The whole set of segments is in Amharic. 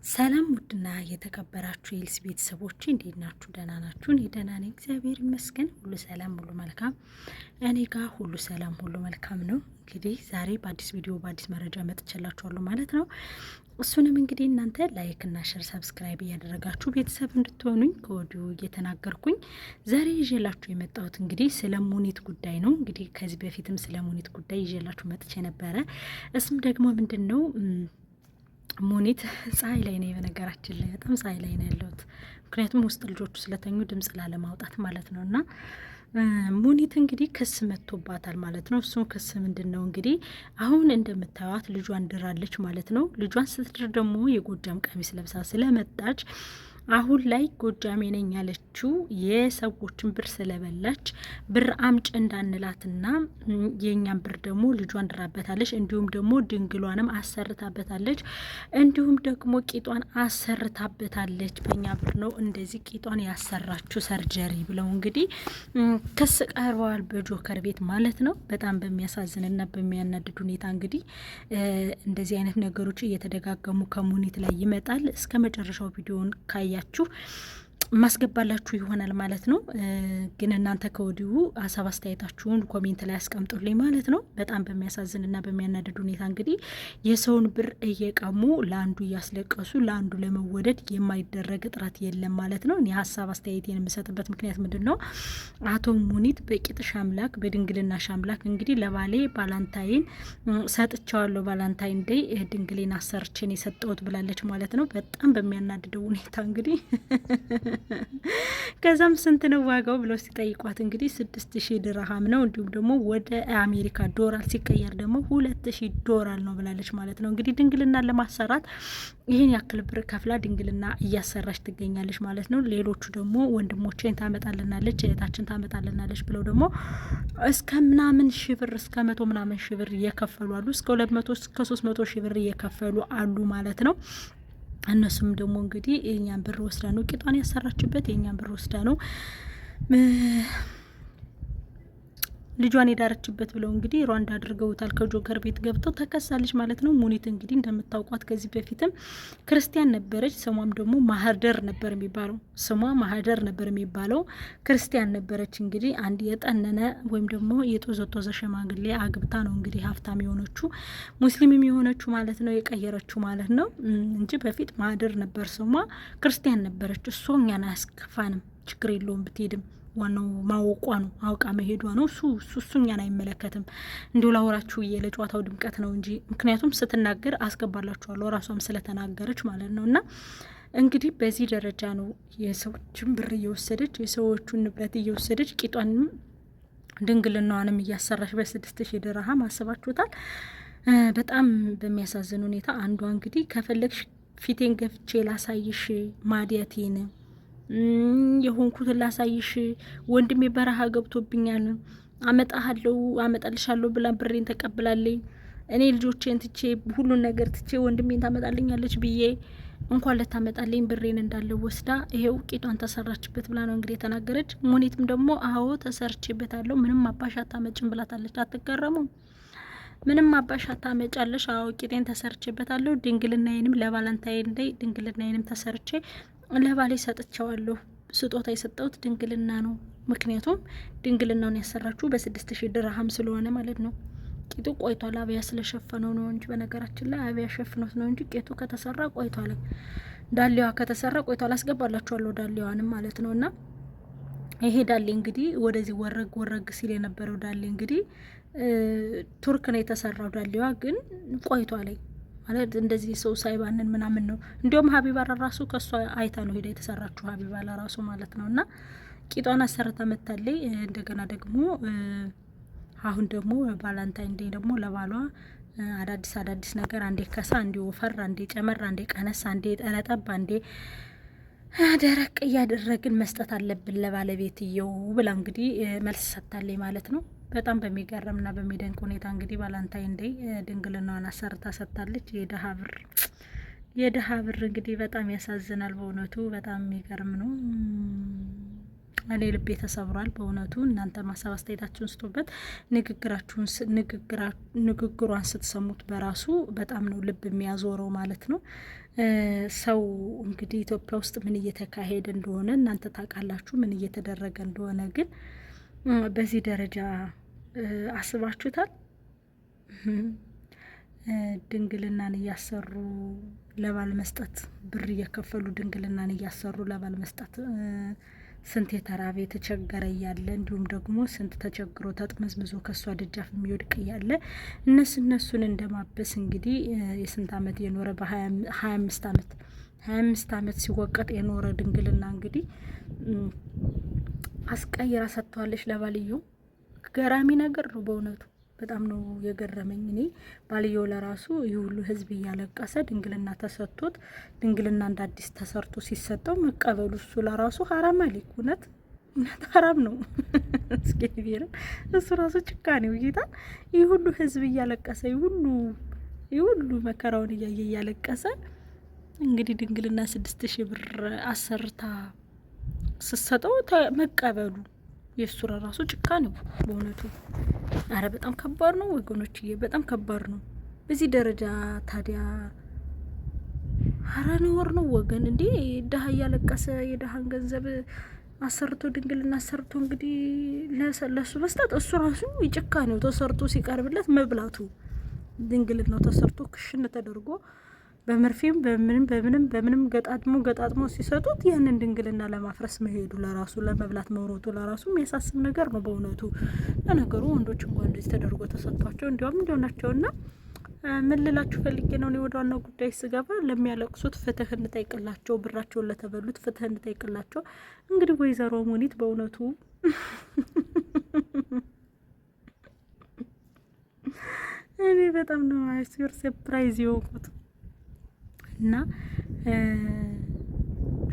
ሰላም ውድና የተከበራችሁ የኤልሲ ቤተሰቦች እንዴት ናችሁ? ደህና ናችሁ? እኔ ደህና ነኝ፣ እግዚአብሔር ይመስገን። ሁሉ ሰላም፣ ሁሉ መልካም። እኔ ጋር ሁሉ ሰላም፣ ሁሉ መልካም ነው። እንግዲህ ዛሬ በአዲስ ቪዲዮ በአዲስ መረጃ መጥቼላችኋለሁ ማለት ነው። እሱንም እንግዲህ እናንተ ላይክ እና ሸር ሰብስክራይብ እያደረጋችሁ ቤተሰብ እንድትሆኑኝ ከወዲሁ እየተናገርኩኝ ዛሬ ይዤላችሁ የመጣሁት እንግዲህ ስለ ሙኒት ጉዳይ ነው። እንግዲህ ከዚህ በፊትም ስለ ሙኒት ጉዳይ ይዤላችሁ መጥቼ ነበረ። እሱም ደግሞ ምንድን ነው ሙኒት ፀሐይ ላይ ነው። በነገራችን ላይ በጣም ፀሐይ ላይ ነው ያለሁት፣ ምክንያቱም ውስጥ ልጆቹ ስለተኙ ድምጽ ላለማውጣት ማለት ነው። እና ሙኒት እንግዲህ ክስ መጥቶባታል ማለት ነው። እሱም ክስ ምንድን ነው እንግዲህ አሁን እንደምታዩት ልጇን ድራለች ማለት ነው። ልጇን ስትድር ደግሞ የጎጃም ቀሚስ ለብሳ ስለመጣች አሁን ላይ ጎጃሜ ነኝ ያለችው የሰዎችን ብር ስለበላች ብር አምጭ እንዳንላትና የእኛን ብር ደግሞ ልጇን ድራበታለች፣ እንዲሁም ደግሞ ድንግሏንም አሰርታበታለች፣ እንዲሁም ደግሞ ቂጧን አሰርታበታለች። በእኛ ብር ነው እንደዚህ ቂጧን ያሰራችው ሰርጀሪ ብለው እንግዲህ ክስ ቀርበዋል በጆከር ቤት ማለት ነው። በጣም በሚያሳዝንና በሚያናድድ ሁኔታ እንግዲህ እንደዚህ አይነት ነገሮች እየተደጋገሙ ከሙኒት ላይ ይመጣል። እስከ መጨረሻው ቪዲዮን ካያችሁ ማስገባላችሁ ይሆናል ማለት ነው። ግን እናንተ ከወዲሁ ሀሳብ አስተያየታችሁን ኮሜንት ላይ ያስቀምጡልኝ ማለት ነው። በጣም በሚያሳዝንና በሚያናድድ ሁኔታ እንግዲህ የሰውን ብር እየቀሙ ለአንዱ እያስለቀሱ ለአንዱ ለመወደድ የማይደረግ እጥረት የለም ማለት ነው። እኔ ሀሳብ አስተያየቴን የምሰጥበት ምክንያት ምንድን ነው? አቶ ሙኒት በቂጥ ሻምላክ በድንግልና ሻምላክ እንግዲህ ለባሌ ባላንታይን ሰጥቸዋለሁ፣ ባላንታይን ዴይ ድንግሌን አሰርችን የሰጠውት ብላለች ማለት ነው። በጣም በሚያናድደው ሁኔታ እንግዲህ ከዛም ስንት ነው ዋጋው ብለው ሲጠይቋት እንግዲህ 6000 ድርሃም ነው፣ እንዲሁም ደግሞ ወደ አሜሪካ ዶላር ሲቀየር ደግሞ 2000 ዶላር ነው ብላለች ማለት ነው። እንግዲህ ድንግልና ለማሰራት ይህን ያክል ብር ከፍላ ድንግልና እያሰራች ትገኛለች ማለት ነው። ሌሎቹ ደግሞ ወንድሞችን ታመጣልናለች፣ እህታችን ታመጣልናለች ብለው ደግሞ እስከ ምናምን ሺህ ብር እስከ 100 ምናምን ሺህ ብር እየከፈሉ አሉ፣ እስከ 200 እስከ 300 ሺህ ብር እየከፈሉ አሉ ማለት ነው። እነሱም ደግሞ እንግዲህ የኛን ብር ወስዳ ነው ቂጧን ያሰራችበት፣ የኛን ብር ወስዳ ነው ልጇን የዳረችበት ብለው እንግዲህ ሯንዳ አድርገውታል። ከጆከር ቤት ገብተው ተከሳለች ማለት ነው። ሙኒት እንግዲህ እንደምታውቋት ከዚህ በፊትም ክርስቲያን ነበረች። ስሟም ደግሞ ማህደር ነበር የሚባለው፣ ስሟ ማህደር ነበር የሚባለው። ክርስቲያን ነበረች። እንግዲህ አንድ የጠነነ ወይም ደግሞ የጦዘጦዘ ሸማግሌ አግብታ ነው እንግዲህ ሀብታም የሆነችው ሙስሊምም የሆነችው ማለት ነው፣ የቀየረችው ማለት ነው እንጂ በፊት ማህደር ነበር ስሟ። ክርስቲያን ነበረች። እሷ እኛን አያስከፋንም፣ ችግር የለውም ብትሄድም ዋናው ማወቋ ነው፣ አውቃ መሄዷ ነው። እሱ እኛን አይመለከትም። እንዲሁ ላወራችሁ ለጨዋታው ድምቀት ነው እንጂ ምክንያቱም ስትናገር አስገባላችኋለሁ ራሷም ስለተናገረች ማለት ነው። እና እንግዲህ በዚህ ደረጃ ነው የሰዎችን ብር እየወሰደች የሰዎቹን ንብረት እየወሰደች ቂጧንም ድንግልናዋንም እያሰራች በ6000 ድርሃም አስባችሁታል። በጣም በሚያሳዝን ሁኔታ አንዷ እንግዲህ ከፈለግሽ ፊቴን ገፍቼ ላሳይሽ ማዲያቴን የሆንኩትን ላሳይሽ፣ ወንድሜ በረሃ ገብቶብኛል፣ አመጣለሁ አመጣልሻለሁ ብላ ብሬን ተቀብላለኝ። እኔ ልጆቼን ትቼ ሁሉን ነገር ትቼ ወንድሜን ታመጣልኛለች ብዬ እንኳን ለታመጣልኝ ብሬን እንዳለው ወስዳ ይሄው ቂጧን ተሰራችበት ብላ ነው እንግዲህ የተናገረች። ሙኒትም ደግሞ አዎ ተሰርችበታለሁ፣ ምንም አባሽ አታመጭም ብላታለች። አትገረሙም? ምንም አባሽ አታመጫለሽ? አዎ ቂጤን ተሰርችበታለሁ፣ ድንግልናዬንም ለባላንታይን ላይ ድንግልናዬንም ተሰርቼ ለባሌ ሰጥቼዋለሁ። ስጦታ የሰጠሁት ድንግልና ነው። ምክንያቱም ድንግልናውን ያሰራችሁ በ6000 ድርሃም ስለሆነ ማለት ነው። ቂጡ ቆይቷል፣ አብያ ስለሸፈነው ነው እንጂ በነገራችን ላይ አብያ ሸፍኖት ነው እንጂ ቂጡ ከተሰራ ቆይቷል። ዳሌዋ ከተሰራ ቆይቷል። አስገባላችኋለሁ ዳሌዋንም ማለት ነው። እና ይሄ ዳሌ እንግዲህ ወደዚህ ወረግ ሲል የነበረው ዳሌ እንግዲህ ቱርክ ነው የተሰራው። ዳሌዋ ግን ቆይቷል ማለት እንደዚህ ሰው ሳይባንን ምናምን ነው። እንዲሁም ሀቢባ ራሱ ከሷ አይታ ነው ሄዳ የተሰራችው ሀቢባ ራሱ ማለት ነው። እና ቂጧን አሰርታ መታለይ። እንደገና ደግሞ አሁን ደግሞ ባላንታይን ዴይ ደግሞ ለባሏ አዳዲስ ነገር አንዴ ከሳ፣ አንዴ ወፈር፣ አንዴ ጨመር፣ አንዴ ቀነስ፣ አንዴ ጠረጠብ፣ አንዴ ደረቅ እያደረግን መስጠት አለብን ለባለቤትየው ብላ እንግዲህ መልስ ሰጥታለች ማለት ነው። በጣም በሚገርምና በሚደንቅ ሁኔታ እንግዲህ ባላንታይን ዴይ ድንግልናዋን አሰርታ ሰጥታለች። የደሃ ብር እንግዲህ በጣም ያሳዝናል በእውነቱ በጣም የሚገርም ነው። እኔ ልቤ ተሰብሯል በእውነቱ። እናንተ ማሳብ አስተያየታችሁን ስጡበት። ንግግሯን ስትሰሙት በራሱ በጣም ነው ልብ የሚያዞረው ማለት ነው። ሰው እንግዲህ ኢትዮጵያ ውስጥ ምን እየተካሄደ እንደሆነ እናንተ ታውቃላችሁ፣ ምን እየተደረገ እንደሆነ። ግን በዚህ ደረጃ አስባችሁታል? ድንግልናን እያሰሩ ለባል መስጠት፣ ብር እየከፈሉ ድንግልናን እያሰሩ ለባል መስጠት። ስንት የተራበ የተቸገረ እያለ እንዲሁም ደግሞ ስንት ተቸግሮ ተጥመዝምዞ ከሷ ደጃፍ የሚወድቅ እያለ እነሱን እንደማበስ እንግዲህ የስንት አመት የኖረ በ25 አመት ሲወቀጥ የኖረ ድንግልና እንግዲህ አስቀይራ ሰጥተዋለች ለባልየው። ገራሚ ነገር ነው በእውነቱ። በጣም ነው የገረመኝ። እኔ ባልየው ለራሱ ይህ ሁሉ ህዝብ እያለቀሰ ድንግልና ተሰጥቶት ድንግልና እንደ አዲስ ተሰርቶ ሲሰጠው መቀበሉ እሱ ለራሱ ሀራም አለኝ። እውነት ሀራም ነው። እስኪ ቢራ እሱ ራሱ ጭካኔው ጌታ። ይህ ሁሉ ህዝብ እያለቀሰ ይህ ሁሉ መከራውን እያየ እያለቀሰ እንግዲህ ድንግልና 6000 ብር አሰርታ ስትሰጠው መቀበሉ የእሱ ራሱ ጭካኔው በእውነቱ። አረ በጣም ከባድ ነው ወገኖችዬ፣ በጣም ከባድ ነው በዚህ ደረጃ። ታዲያ አረ ነውር ነው ወገን። እንዴ ድሀ እያለቀሰ የድሀን ገንዘብ አሰርቶ ድንግልና አሰርቶ እንግዲህ ለሱ መስጠት፣ እሱ ራሱ የጭካኔው ተሰርቶ ሲቀርብለት መብላቱ። ድንግልናው ተሰርቶ ክሽን ተደርጎ በመርፌም በምንም ገጣጥሞ ሲሰጡት ያንን ድንግልና ለማፍረስ መሄዱ ለራሱ ለመብላት መሮጡ ለራሱ የሚያሳስብ ነገር ነው በእውነቱ። ለነገሩ ወንዶች እንኳን እንደዚህ ተደርጎ ተሰጥቷቸው እንዲያውም እንዲሆናቸውና ምን ልላችሁ ፈልጌ ነው። እኔ ወደ ዋናው ጉዳይ ስገባ ለሚያለቅሱት ፍትህ እንጠይቅላቸው፣ ብራቸውን ለተበሉት ፍትህ እንጠይቅላቸው። እንግዲህ ወይዘሮ ሙኒት በእውነቱ እኔ በጣም ነው ሰርፕራይዝ የሆንኩት። እና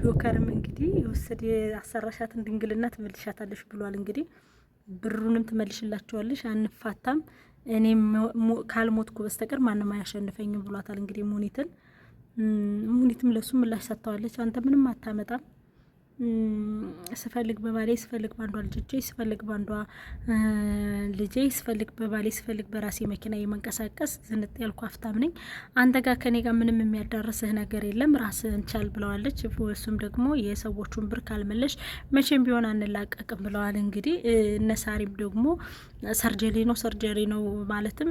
ጆከርም እንግዲህ የወሰደ ያሰራሻትን ድንግልና ትመልሻታለሽ ብሏል። እንግዲህ ብሩንም ትመልሽላቸዋለሽ፣ አንፋታም፣ እኔም ካልሞትኩ በስተቀር ማንም አያሸንፈኝም ብሏታል። እንግዲህ ሙኒትም ለሱ ምላሽ ሰጥተዋለች። አንተ ምንም አታመጣም፣ ስፈልግ በባሌ ስፈልግ ባንዷ ልጆቼ ስፈልግ ባንዷ ልጄ ስፈልግ በባሌ ስፈልግ በራሴ መኪና የመንቀሳቀስ ዝንጥ ያልኩ አፍታም ነኝ። አንተ ጋር ከኔ ጋር ምንም የሚያዳርስህ ነገር የለም፣ ራስህን ቻል ብለዋለች። እሱም ደግሞ የሰዎቹን ብር ካልመለሽ መቼም ቢሆን አንላቀቅም ብለዋል። እንግዲህ እነሳሪም ደግሞ ሰርጀሪ ነው ማለትም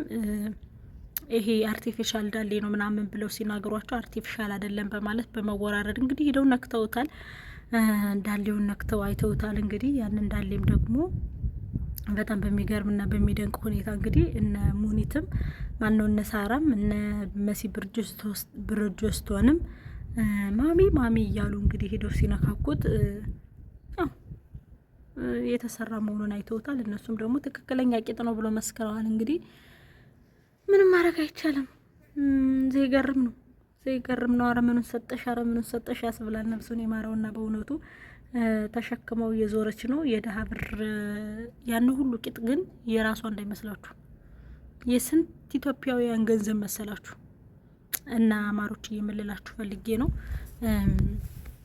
ይሄ አርቲፊሻል ዳሌ ነው ምናምን ብለው ሲናገሯቸው አርቲፊሻል አይደለም በማለት በመወራረድ እንግዲህ ሄደው ነክተውታል። ዳሌውን ነክተው አይተውታል። እንግዲህ ያንን ዳሌም ደግሞ በጣም በሚገርምና በሚደንቅ ሁኔታ እንግዲህ እነ ሙኒትም ማነው እነ ሳራም እነ መሲ ብርጅስቶንም ማሚ እያሉ እንግዲህ ሄደው ሲነካኩት የተሰራ መሆኑን አይተውታል። እነሱም ደግሞ ትክክለኛ ቂጥ ነው ብሎ መስክረዋል። እንግዲህ ምንም ማድረግ አይቻልም። ዘይገርም ነው። አረመኑን ሰጠሽ ያስብላል። ነፍሱን የማረውና በእውነቱ ተሸክመው እየዞረች ነው የደሃ ብር። ያን ሁሉ ቂጥ ግን የራሷ እንዳይመስላችሁ የስንት ኢትዮጵያውያን ገንዘብ መሰላችሁ። እና አማሮች እየመለላችሁ ፈልጌ ነው።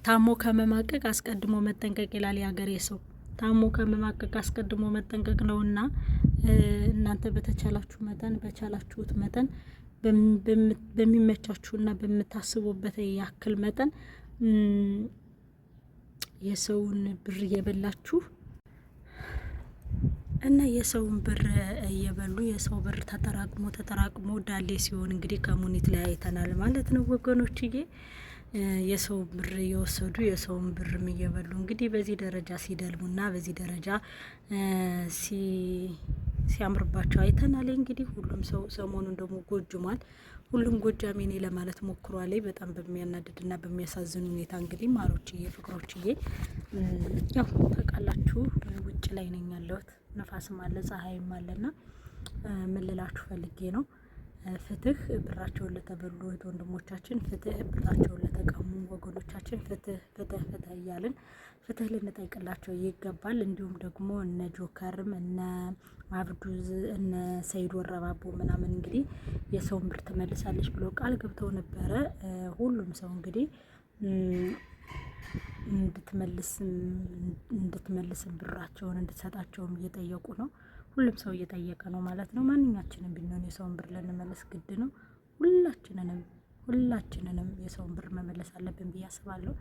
ታሞ ከመማቀቅ አስቀድሞ መጠንቀቅ ይላል የሀገሬ ሰው። ታሞ ከመማቀቅ አስቀድሞ መጠንቀቅ ነውና እናንተ በቻላችሁት መጠን በሚመቻችሁና በምታስቡበት ያክል መጠን የሰውን ብር እየበላችሁ እና የሰውን ብር እየበሉ የሰው ብር ተጠራቅሞ ዳሌ ሲሆን እንግዲህ ከሙኒት ላይ አይተናል ማለት ነው ወገኖችዬ። የሰው ብር እየወሰዱ የሰውን ብርም እየበሉ እንግዲህ በዚህ ደረጃ ሲደልሙና በዚህ ደረጃ ሲያምርባቸው አይተናል። እንግዲህ ሁሉም ሰው ሰሞኑን ደግሞ ጎጅሟል። ሁሉም ጎጃሜ ነኝ ለማለት ሞክሯል። በጣም በሚያናድድና በሚያሳዝን ሁኔታ እንግዲህ ማሮችዬ፣ ፍቅሮችዬ ያው ታውቃላችሁ ውጭ ላይ ነኝ ያለሁት። ነፋስም አለ ፀሐይም አለና ምን ልላችሁ ፈልጌ ነው። ፍትህ ብራቸውን ለተበሉ እህት ወንድሞቻችን፣ ፍትህ ብራቸውን ለተቀሙ ወገኖቻችን፣ ፍትህ እያልን ፍትህ ልንጠይቅላቸው ይገባል። እንዲሁም ደግሞ እነ ጆከርም እነ አብዱዝ እነ ሰይድ ወረባቦ ምናምን እንግዲህ የሰውን ብር ትመልሳለች ብሎ ቃል ገብተው ነበረ። ሁሉም ሰው እንግዲህ እንድትመልስም ብራቸውን እንድትሰጣቸውም እየጠየቁ ነው። ሁሉም ሰው እየጠየቀ ነው ማለት ነው። ማንኛችንም ቢሆን የሰውን ብር ልንመልስ ግድ ነው። ሁላችንንም የሰውን ብር መመለስ አለብን ብዬ አስባለሁ።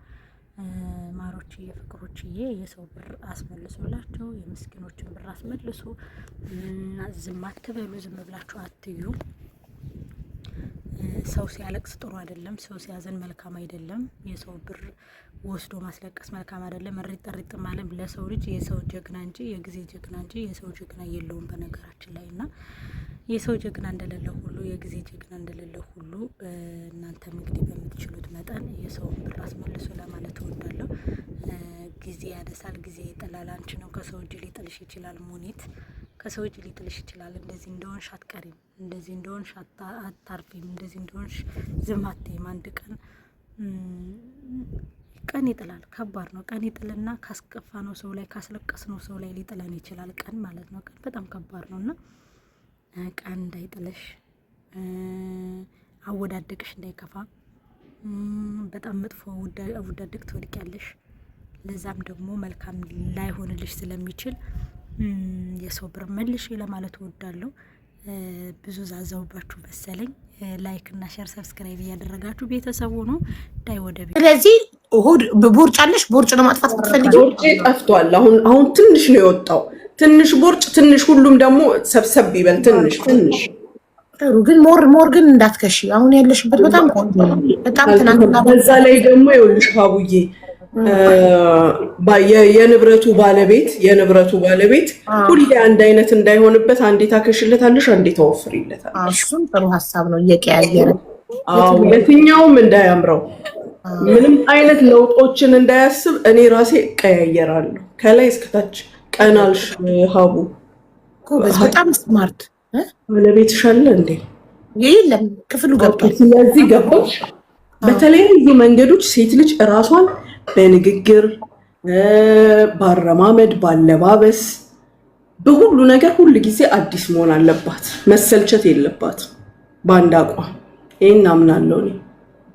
ማሮችዬ ፍቅሮችዬ የሰው ብር አስመልሱላቸው፣ የምስኪኖችን ብር አስመልሱ። ዝም አትበሉ፣ ዝም ብላችሁ አትዩ። ሰው ሲያለቅስ ጥሩ አይደለም፣ ሰው ሲያዘን መልካም አይደለም። የሰው ብር ወስዶ ማስለቀስ መልካም አይደለም። እሪጥ እሪጥ ማለት ለሰው ልጅ የሰው ጀግና እንጂ የጊዜ ጀግና እንጂ የሰው ጀግና የለውም በነገራችን ላይ እና የሰው ጀግና እንደሌለው ሁሉ የጊዜ ጀግና እንደሌለው ሁሉ እናንተም እንግዲህ በምትችሉት መጠን የሰውን ብር አስመልሱ ለማለት እወዳለሁ። ጊዜ ያነሳል፣ ጊዜ ይጥላል። አንቺ ነው ከሰው እጅ ሊጥልሽ ይችላል። ሙኒት ከሰው እጅ ሊጥልሽ ይችላል። እንደዚህ እንደሆንሽ አትቀሪም፣ እንደዚህ እንደሆንሽ አታርፊም፣ እንደዚህ እንደሆንሽ ዝም አትይም። አንድ ቀን ይጥላል። ከባድ ነው። ቀን ይጥልና ካስከፋ ነው ሰው ላይ ካስለቀስ ነው ሰው ላይ ሊጥለን ይችላል። ቀን ማለት ነው። ቀን በጣም ከባድ ነው እና ቀን እንዳይጥልሽ፣ አወዳደቅሽ እንዳይከፋ። በጣም መጥፎ አወዳደቅ ትወድቂያለሽ። ለዛም ደግሞ መልካም ላይሆንልሽ ስለሚችል የሰው ብር መልሽ ለማለት እወዳለሁ። ብዙ ዛዛውባችሁ መሰለኝ። ላይክ እና ሼር ሰብስክራይብ እያደረጋችሁ ቤተሰቡ ነው ዳይ ወደ ቤት። ስለዚህ እሁድ ቦርጭ አለሽ? ቦርጭ ነው ማጥፋት የምትፈልጊው? ቦርጭ ጠፍቷል። አሁን ትንሽ ነው የወጣው። ትንሽ ቦርጭ፣ ትንሽ ሁሉም ደግሞ ሰብሰብ ይበል። ትንሽ ጥሩ ግን ሞር ግን እንዳትከሺ። አሁን ያለሽበት በጣም ቆንጆ ነው። በጣም ትናንትና በዛ ላይ ደግሞ ይኸውልሽ ሀቡዬ የንብረቱ ባለቤት ሁሌ አንድ አይነት እንዳይሆንበት አንዴ ታከሽለታለሽ፣ አንዴ ታወፍሪለታለሽ። እሱም ጥሩ ሀሳብ ነው። እየቀያየረ የትኛውም እንዳያምረው ምንም አይነት ለውጦችን እንዳያስብ እኔ ራሴ እቀያየራለሁ ከላይ እስከታች። ቀናልሽ ሀቡ በጣም ስማርት ባለቤትሽ አለ እንዴ? የለም ክፍሉ ገብቷል። ስለዚህ ገባሽ። በተለያዩ መንገዶች ሴት ልጅ እራሷን በንግግር ባረማመድ፣ ባለባበስ፣ በሁሉ ነገር ሁሉ ጊዜ አዲስ መሆን አለባት። መሰልቸት የለባት በአንድ አቋም። ይሄን አምናለሁ እኔ።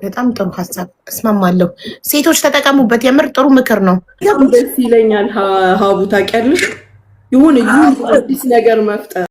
በጣም ጥሩ ሀሳብ እስማማለሁ። ሴቶች ተጠቀሙበት። የምር ጥሩ ምክር ነው። ደስ ይለኛል ሀቡ ታውቂያለሽ፣ ይሁን አዲስ ነገር መፍጠር